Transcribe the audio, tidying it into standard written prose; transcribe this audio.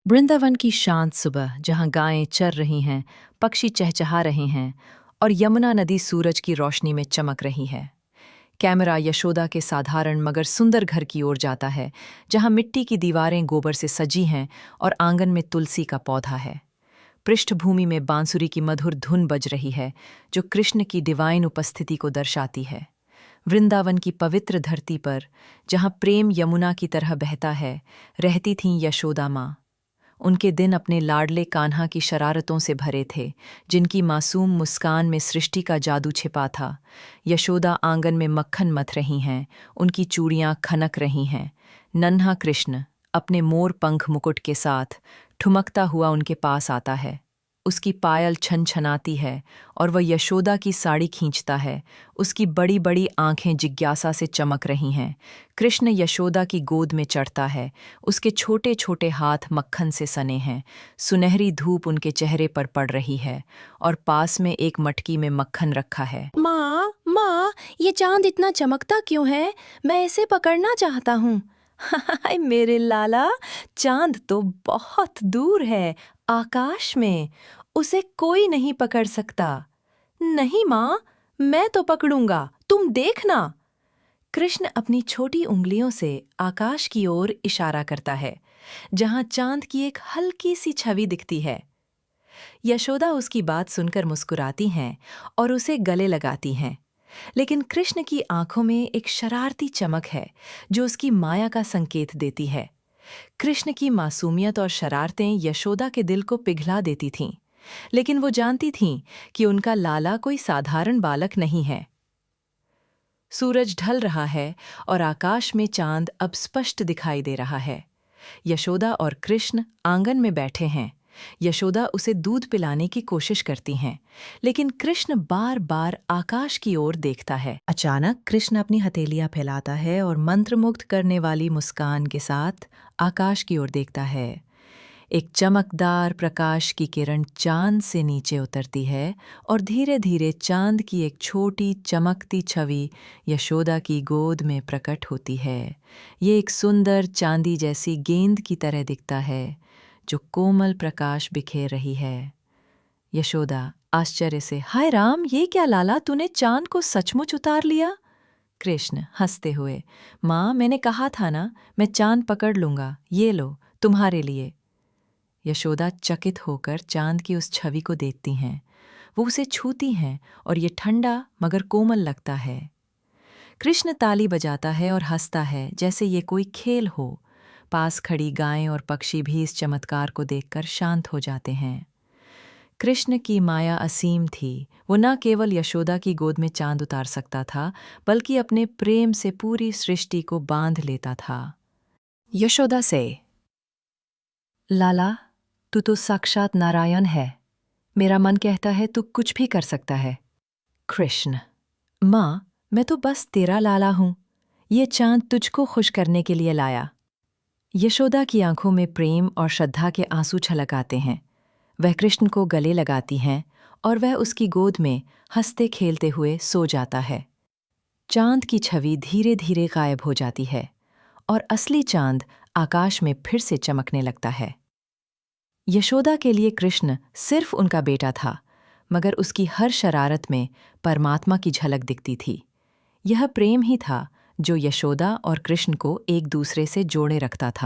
वृंदावन की शांत सुबह जहां गायें चर रही हैं, पक्षी चहचहा रहे हैं और यमुना नदी सूरज की रोशनी में चमक रही है। कैमरा यशोदा के साधारण मगर सुंदर घर की ओर जाता है, जहां मिट्टी की दीवारें गोबर से सजी हैं और आंगन में तुलसी का पौधा है। पृष्ठभूमि में बांसुरी की मधुर धुन बज रही है, जो कृष्ण की डिवाइन उपस्थिति को दर्शाती है। वृंदावन की पवित्र धरती पर, जहां प्रेम यमुना की तरह बहता है, रहती थीं यशोदा माँ। उनके दिन अपने लाडले कान्हा की शरारतों से भरे थे, जिनकी मासूम मुस्कान में सृष्टि का जादू छिपा था। यशोदा आंगन में मक्खन मथ रही हैं, उनकी चूड़ियां खनक रही हैं। नन्हा कृष्ण अपने मोर पंख मुकुट के साथ ठुमकता हुआ उनके पास आता है। उसकी पायल छनछनाती है और वह यशोदा की साड़ी खींचता है। उसकी बड़ी बड़ी आंखें जिज्ञासा से चमक रही हैं। कृष्ण यशोदा की गोद में चढ़ता है। उसके छोटे छोटे हाथ मक्खन से सने हैं। सुनहरी धूप उनके चेहरे पर पड़ रही है और पास में एक मटकी में मक्खन रखा है। माँ माँ, ये चांद इतना चमकता क्यों है? मैं इसे पकड़ना चाहता हूँ। हाय मेरे लाला, चांद तो बहुत दूर है, आकाश में। उसे कोई नहीं पकड़ सकता। नहीं माँ, मैं तो पकड़ूंगा, तुम देखना। कृष्ण अपनी छोटी उंगलियों से आकाश की ओर इशारा करता है, जहां चांद की एक हल्की सी छवि दिखती है। यशोदा उसकी बात सुनकर मुस्कुराती हैं और उसे गले लगाती हैं। लेकिन कृष्ण की आंखों में एक शरारती चमक है, जो उसकी माया का संकेत देती है। कृष्ण की मासूमियत और शरारतें यशोदा के दिल को पिघला देती थीं, लेकिन वो जानती थीं कि उनका लाला कोई साधारण बालक नहीं है। सूरज ढल रहा है और आकाश में चांद अब स्पष्ट दिखाई दे रहा है। यशोदा और कृष्ण आंगन में बैठे हैं। यशोदा उसे दूध पिलाने की कोशिश करती हैं, लेकिन कृष्ण बार बार आकाश की ओर देखता है। अचानक कृष्ण अपनी हथेलियां फैलाता है और मंत्रमुग्ध करने वाली मुस्कान के साथ आकाश की ओर देखता है। एक चमकदार प्रकाश की किरण चांद से नीचे उतरती है और धीरे धीरे चांद की एक छोटी चमकती छवि यशोदा की गोद में प्रकट होती है। ये एक सुंदर चांदी जैसी गेंद की तरह दिखता है, जो कोमल प्रकाश बिखेर रही है। यशोदा आश्चर्य से, हाय राम, ये क्या लाला, तूने चांद को सचमुच उतार लिया? कृष्ण हंसते हुए, माँ, मैंने कहा था ना, मैं चांद पकड़ लूंगा, ये लो तुम्हारे लिए। यशोदा चकित होकर चांद की उस छवि को देखती हैं। वो उसे छूती हैं और ये ठंडा मगर कोमल लगता है। कृष्ण ताली बजाता है और हंसता है, जैसे ये कोई खेल हो। पास खड़ी गायें और पक्षी भी इस चमत्कार को देखकर शांत हो जाते हैं। कृष्ण की माया असीम थी। वो न केवल यशोदा की गोद में चांद उतार सकता था, बल्कि अपने प्रेम से पूरी सृष्टि को बांध लेता था। यशोदा से, लाला, तू तो साक्षात नारायण है। मेरा मन कहता है तू कुछ भी कर सकता है। कृष्ण, माँ, मैं तो बस तेरा लाला हूँ। ये चांद तुझको खुश करने के लिए लाया। यशोदा की आंखों में प्रेम और श्रद्धा के आंसू छलक आते हैं। वह कृष्ण को गले लगाती हैं और वह उसकी गोद में हंसते खेलते हुए सो जाता है। चांद की छवि धीरे धीरे गायब हो जाती है और असली चांद आकाश में फिर से चमकने लगता है। यशोदा के लिए कृष्ण सिर्फ उनका बेटा था, मगर उसकी हर शरारत में परमात्मा की झलक दिखती थी। यह प्रेम ही था जो यशोदा और कृष्ण को एक दूसरे से जोड़े रखता था।